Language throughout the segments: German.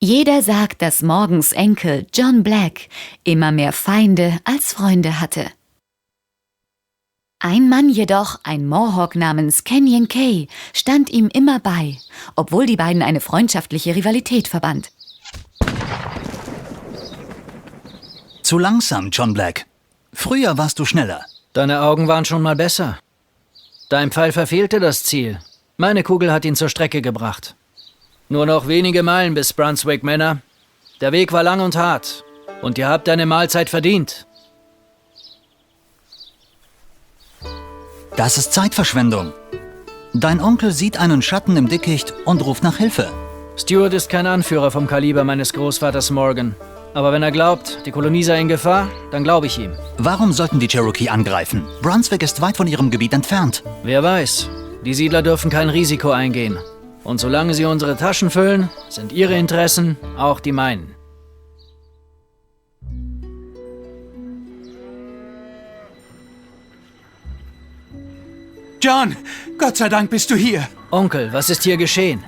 Jeder sagt, dass Morgans Enkel John Black immer mehr Feinde als Freunde hatte. Ein Mann jedoch, ein Mohawk namens Kenyon Kay, stand ihm immer bei, obwohl die beiden eine freundschaftliche Rivalität verband. Zu langsam, John Black. Früher warst du schneller. Deine Augen waren schon mal besser. Dein Pfeil verfehlte das Ziel. Meine Kugel hat ihn zur Strecke gebracht. Nur noch wenige Meilen bis Brunswick, Männer. Der Weg war lang und hart. Und ihr habt eine Mahlzeit verdient. Das ist Zeitverschwendung. Dein Onkel sieht einen Schatten im Dickicht und ruft nach Hilfe. Stuart ist kein Anführer vom Kaliber meines Großvaters Morgan. Aber wenn er glaubt, die Kolonie sei in Gefahr, dann glaube ich ihm. Warum sollten die Cherokee angreifen? Brunswick ist weit von ihrem Gebiet entfernt. Wer weiß. Die Siedler dürfen kein Risiko eingehen. Und solange sie unsere Taschen füllen, sind ihre Interessen auch die meinen. John, Gott sei Dank bist du hier. Onkel, was ist hier geschehen?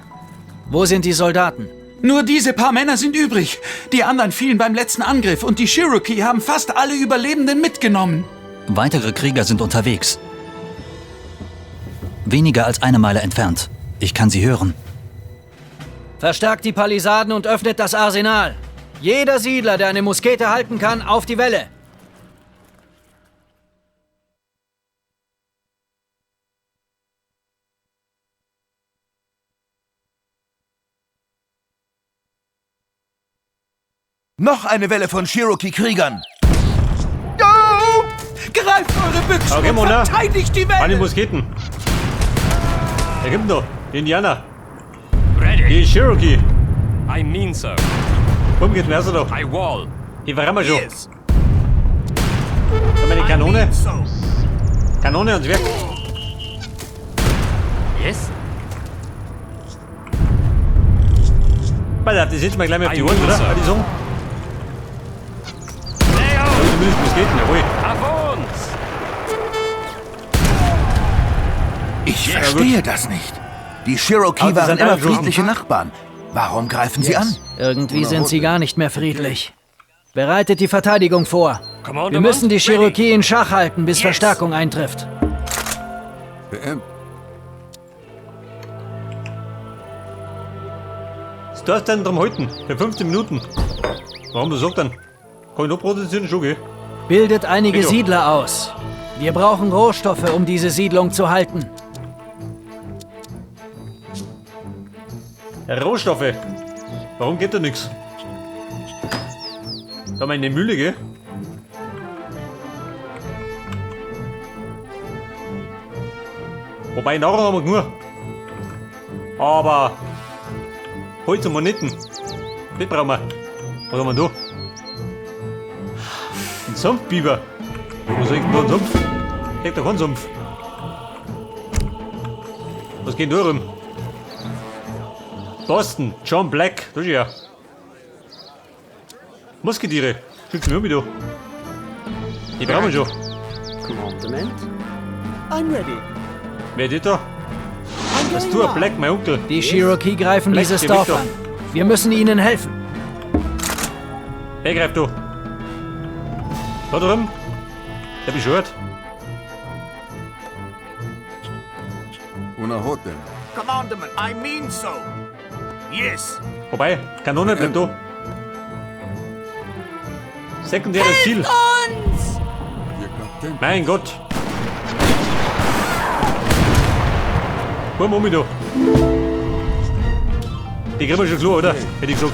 Wo sind die Soldaten? Nur diese paar Männer sind übrig. Die anderen fielen beim letzten Angriff und die Cherokee haben fast alle Überlebenden mitgenommen. Weitere Krieger sind unterwegs. Weniger als eine Meile entfernt. Ich kann sie hören. Verstärkt die Palisaden und öffnet das Arsenal. Jeder Siedler, der eine Muskete halten kann, auf die Welle. Noch eine Welle von Cherokee-Kriegern. Oh! Greift eure Büchsen Okay, und Mona. verteidigt die Welle! An die Musketen. Da gibt noch die Indianer. Ready. Die Cherokee. I mean so. Komm, geht mehr so doch. I wall. Die verrammen wir schon. Yes. Komm, eine Kanone. So. Kanone ans Werk. Yes. Ballert, die setzen wir gleich mal auf die I Ohren, mean oder? so. Die Song. Leo. Zumindest Musketen, jawohl. Auf uns. Ich verstehe das nicht. Die Cherokee Aber sie waren sind immer alle so- friedliche Nachbarn. Warum greifen sie an? Irgendwie sind sie gar nicht mehr friedlich. Bereitet die Verteidigung vor. Wir müssen die Cherokee in Schach halten, bis Verstärkung eintrifft. Was darfst du denn drum halten? Für 15 Minuten. Warum du sagst dann? Kann ich noch produzieren, schon, gell? Bildet einige Bitte. Siedler aus. Wir brauchen Rohstoffe, um diese Siedlung zu halten. Rohstoffe. Warum geht da nichts? Da haben wir eine Mühle, gell? Wobei, nachher haben wir genug. Aber Holz und Moneten, das brauchen wir. Was haben wir da? Ein Sumpfbiber. Wo soll ich denn da einen Sumpf? Ich doch keinen Sumpf. Was geht da rum? Boston, John Black, da ist er. Musketiere, schickst du mir wieder. Die brauchen wir schon. Commandment. I'm ready. Wer ist das da? Das ist du, Black, mein Onkel. Die Cherokee greifen Black, dieses geh Dorf weg da. an. Wir müssen ihnen helfen. Wer greift da? Da drüben? Der beschwört. Unerhoten. Commandment, I mean so. Yes. Vorbei, Kanone bleibt da. Sekundäres Ziel. Mein Gott. Komm um mich da. Die kriegen wir schon klar, oder? Hätte ich gesagt.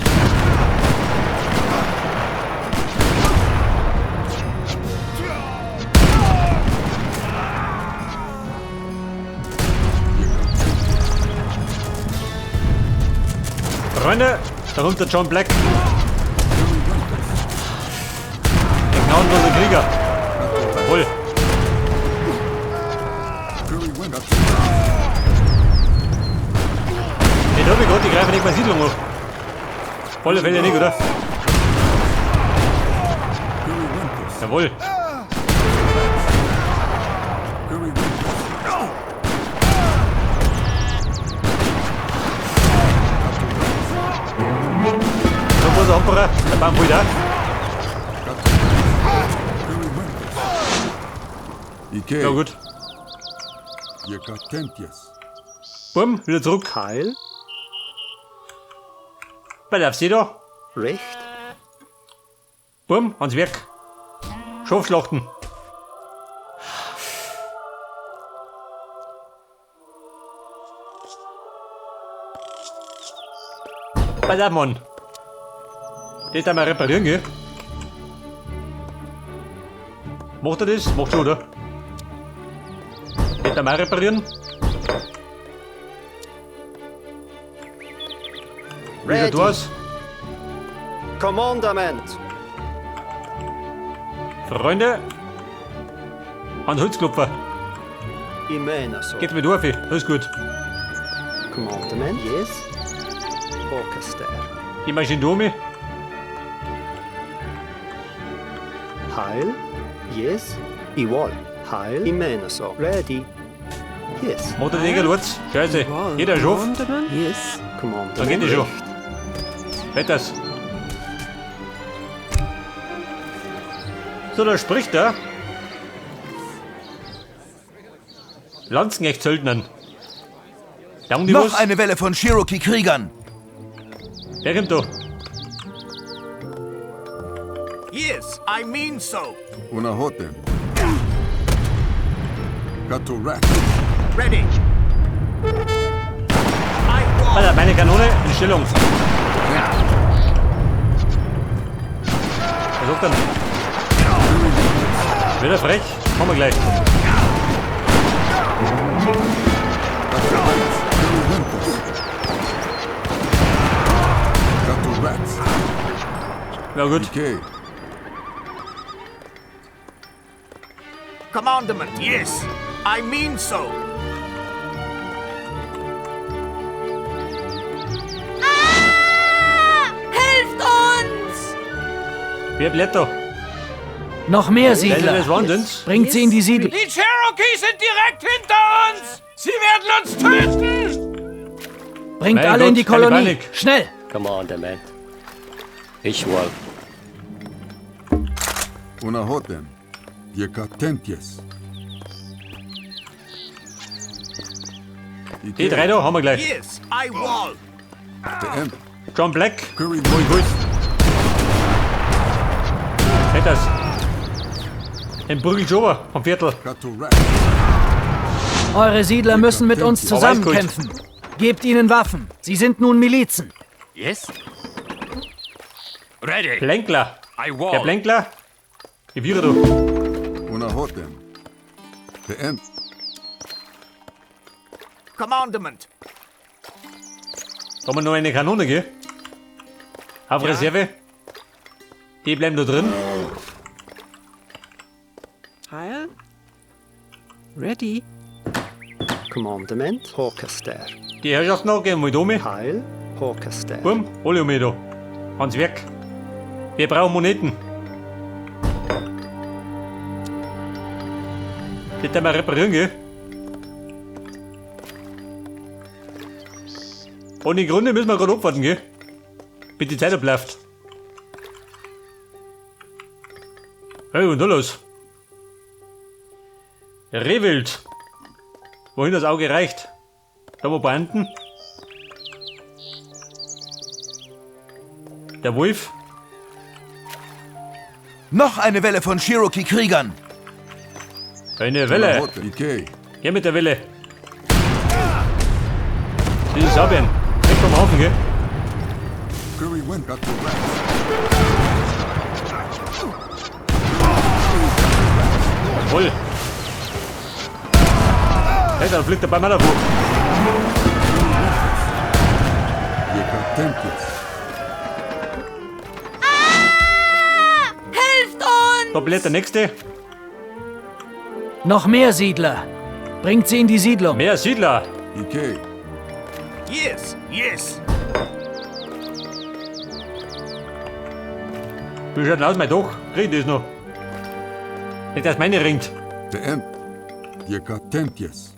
Freunde, da kommt der John Black. Der gnadenlose Krieger. Jawohl. Den hab ich gerade, die greifen nicht mal Siedlung auf. Volle Fälle nicht, oder? Jawohl. da der Emperor. Der Baum voll da. Ja gut. Bumm, wieder zurück. Heil. Bei auf See da. Recht. Bumm, ans Werk. Schafschlachten. Pass auf, Mann. Das einmal reparieren, gell? Macht er das? Macht schon, oder? Das einmal reparieren. Wie schaut aus? Kommandament. Freunde, ans Holzklopfer. Imena so. Geht mit auf, alles gut. Kommandament. Yes. Orchester. Die Maschine Domi. Heil. Yes. Igual. Heil. Imena so. Ready. Yes. Macht er den Lutz? Scheiße. Geht er schon? Yes. Kommandament. Dann geht er schon. Wetters. So, da spricht er. Lanzenknecht-Söldnern. Sagen die Noch was? eine Welle von Cherokee-Kriegern. Wer kommt da? Yes, I mean so. Unahoten. Katurak. Ready. Alter, meine Kanone in Stellung. Versucht dann. Wieder frech. Kommen wir gleich. Ja gut. Okay. Commandment, yes. I mean so. Helft uns! Wer bleibt da? Noch mehr Seid ihr Siedler. des Wahnsinns? Bringt sie in die Siedlung. Die Cherokee sind direkt hinter uns! Sie werden uns töten! Bringt Mein alle in Gott, die keine Kolonie. Panik. Schnell! Commandament. Ich wohl. Unahoten. Jekatentjes. Die drei da haben wir gleich. Yes, I wall. John Black. Curry Moin, gut. Seht das? Ein Brügelschober vom Viertel. Katurak. Eure Siedler müssen mit uns Aber ist gut. zusammenkämpfen. Gebt ihnen Waffen. Sie sind nun Milizen. Yes. Ready. Plänkler. I Der wall. Plänkler. Wie wäre du? Unahoten. Beend. Commandment. Haben wir noch eine Kanone, gell? Auf Reserve. Die bleiben da drin. Heil. Ready. Kommandament. Orchester. Die Herrschaft nachgehen, mal da mit. Heil. Orchester. Bumm, alle um mich da. Ans Werk. Wir brauchen Moneten. Das wir reparieren, gell? Ohne Gründe müssen wir gerade abwarten, gell? Bis die Zeit abläuft. Hey, und da los? Rehwild. Wohin das Auge reicht. Da wo Banden. Der Wolf. Noch eine Welle von Cherokee-Kriegern. Eine Welle. Unahoten. Ikei. Geh mit der Welle. Die ist Sabien. Weg vom Haufen, gell? Curry win. Katurak. Voll. Hey, da fliegt der Ball mal davor. Jekatentjes. Helft uns! Da bläht der nächste. Noch mehr Siedler. Bringt sie in die Siedlung. Mehr Siedler. Ikei. Yes, yes. Wie schaut denn aus, mein Doch? Krieg ich das noch? Nicht, dass meine ringt. Beend. Jekatentjes.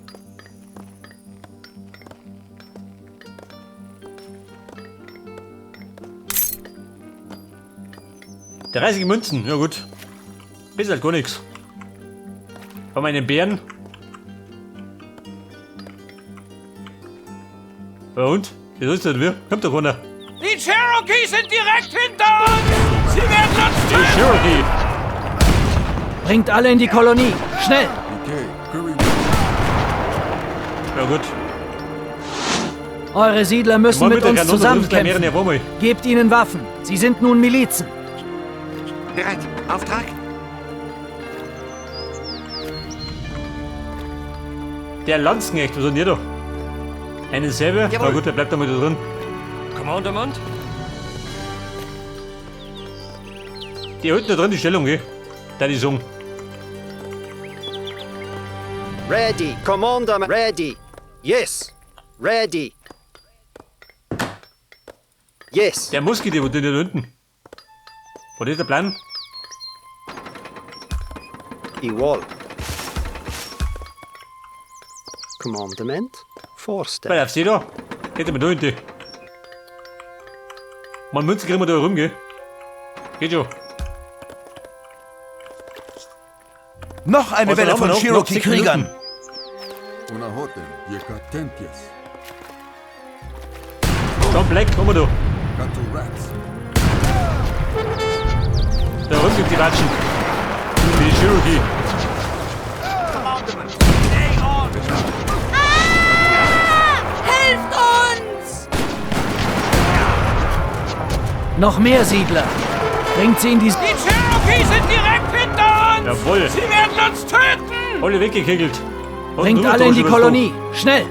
30 Münzen, ja gut. Ist halt gar nichts. Von meinen Bären. Ja und? Wie ist das wir? Kommt doch runter. Die Cherokee sind direkt hinter uns! Sie werden uns Die töten! Cherokee! Bringt alle in die Kolonie. Schnell! Okay, Curry went. Ja gut. Eure Siedler müssen mit uns zusammenkämpfen. Ja, mal. Gebt ihnen Waffen. Sie sind nun Milizen. Bereit. Auftrag? Der Landsknecht, was ist denn hier doch? Einen selber? Jawohl. Na gut, der bleibt da mal da drin. Kommandement? Die halten da drin die Stellung, gell? Da die Song. Ready. Commandment. Ready. Yes. Ready. Yes. Der Muskel, der da unten. Was ist der Plan? Igual. Commandement. Vorstellen. Weil auf sie da. Geht wir da hinten. Man Münzen kriegen wir da rum, gell? Geht schon. Noch eine Was Welle haben wir von noch? Noch Cherokee-Kriegern. 6 Unahotem. Yekatentias. John Black, komm mal da. Cattle Rats. Da rum gibt die Ratschen. Die Cherokee. Hilft uns! Noch mehr Siedler. Bringt sie in die... Die Cherokee sind direkt hinter uns! Jawohl. Sie werden uns töten! Alle weggekegelt. Bringt alle in die Kolonie. Schnell!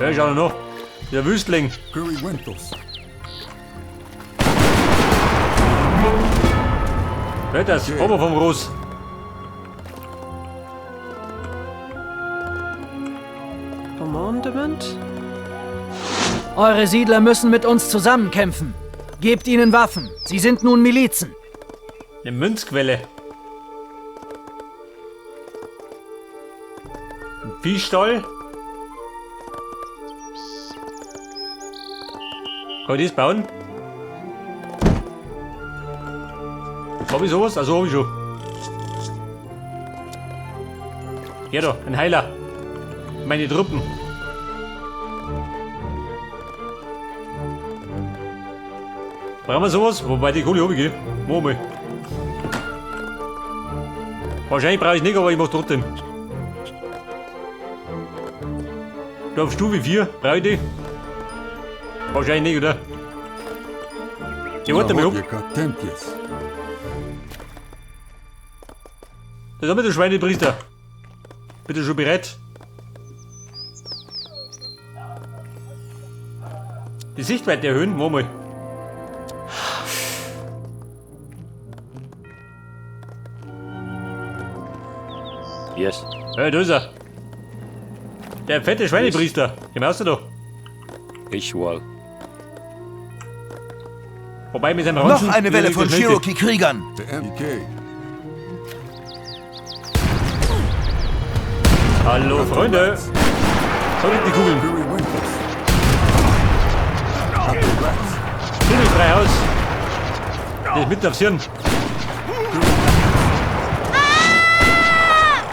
Ja, schau noch. Der Wüstling. Curry Wentos. Hört das? Ober vom Ross. Commandement. Eure Siedler müssen mit uns zusammenkämpfen. Gebt ihnen Waffen. Sie sind nun Milizen. Eine Münzquelle. Ein Viehstall. Kann ich das bauen? Hab ich sowas? Also hab ich schon. Hier doch, ein Heiler. Meine Truppen. Brauchen wir sowas? Wobei die Kohle hab ich, gell? Wo mal. Wahrscheinlich brauche ich nicht, aber ich mach trotzdem. Da auf Stufe 4 brauche ich die. Wahrscheinlich nicht, oder? Die warten mal ab. Yekatentias. Da haben wir den Schweinepriester. Bitte schon bereit? Die Sichtweite erhöhen, wo mal. Yes. Ja, da ist er. Der fette Schweinepriester. Den hast du doch. Visual. Wobei mit seinem Noch Ranzen... eine Welle von Schnellste. Cherokee-Kriegern. The MK. Hallo, Freunde. So liegt die Kugeln. Curry Wentos. Cattle Rats. Kugel frei aus. Der ist mitten aufs Hirn.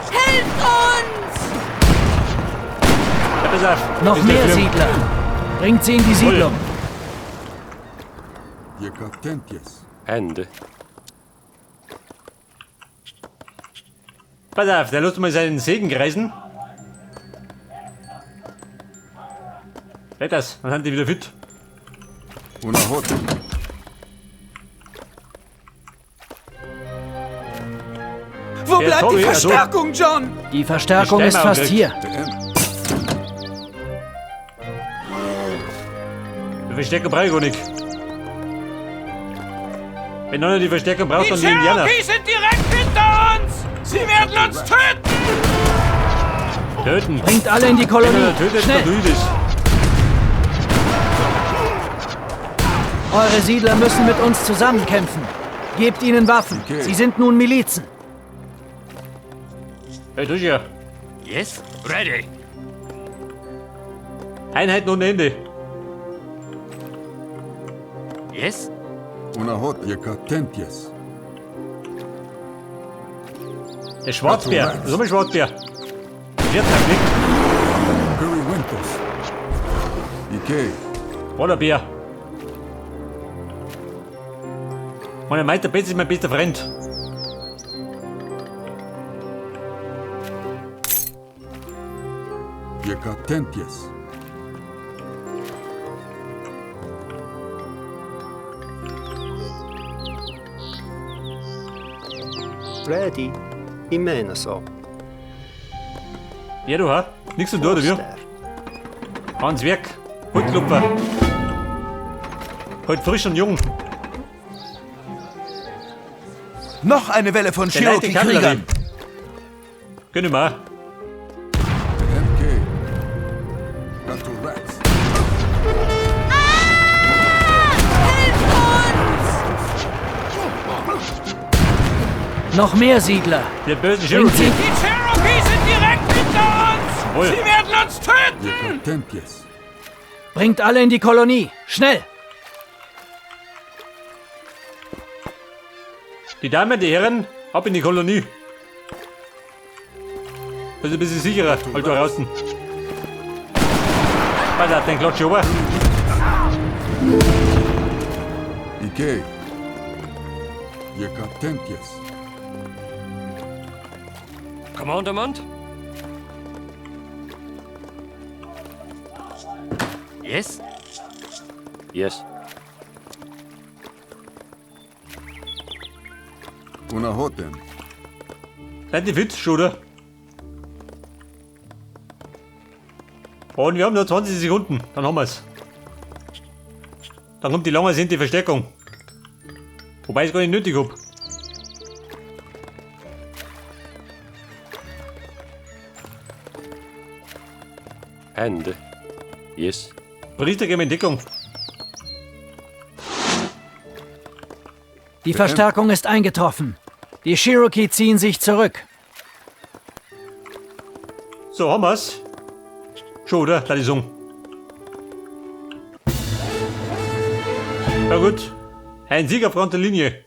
Hilft uns! Ja, pass auf. Noch Ist der mehr Schlimm. Siedler. Bringt sie in die Siedlung. Yekatentias. Hände. Pass auf, der lässt mal seinen Segen kreisen. Red das, dann sind die wieder fit. Unahotem. Wo Ja, bleibt Tommy, die also- Verstärkung, John? Die Verstärkung Die ist fast Stämme hier. The M. Die Verstärkung brauche ich gar nicht. Wenn einer die Verstärkung braucht, Die dann die Indianer. Cherokee sind direkt hinter uns! Sie werden uns töten! Töten. Bringt alle in die Wenn Kolonie. er tötet, dann Schnell! tue ich das. Eure Siedler müssen mit uns zusammenkämpfen. Gebt ihnen Waffen. Okay. Sie sind nun Milizen. Ja, tue ich ja. Yes. Ready. Einheiten ohne Ende. Yes? Una hot, je Katentjes. Der Schwarzbär. Was haben wir Schwarzbär? Viertag weg. Curry Wintos. Ikei. Wallerbär. Mein Meiter Betz ist mein bester Freund. Je Katentjes. Ready. Imenaso. Ja, du, ha? Nix zum tun, oder wie? Forster. Ans Werk. Holzklopfer. Heute frisch und jung. Noch eine Welle von Der leite Cherokee-Kriegern. Gönn ich mal. MK. Gato Rats. Noch mehr Siedler. Der böse Bringt sie. Cherokee. Die Cherokee sind direkt hinter uns! Jawohl. Sie werden uns töten! Je Katentjes. Bringt alle in die Kolonie. Schnell! Die Damen, die Herren, ab in die Kolonie. Also ein bisschen sicherer, halt da draußen. Was hat den Klotsch ober? Ikei. Je Katentjes. Commandement? Yes? Yes. Una hoten. Seid ihr fit, Schuder? Und wir haben nur 20 Sekunden, dann haben wir's. Dann kommt die lange sind die Verstärkung. Wobei ich es gar nicht nötig hab. And? Yes. Priester, gehen wir in Deckung. Die Verstärkung ist eingetroffen. Die Cherokee ziehen sich zurück. So, haben wir's. Schon, oder? Da die Song. Na gut. Ein Sieg auf der Linie.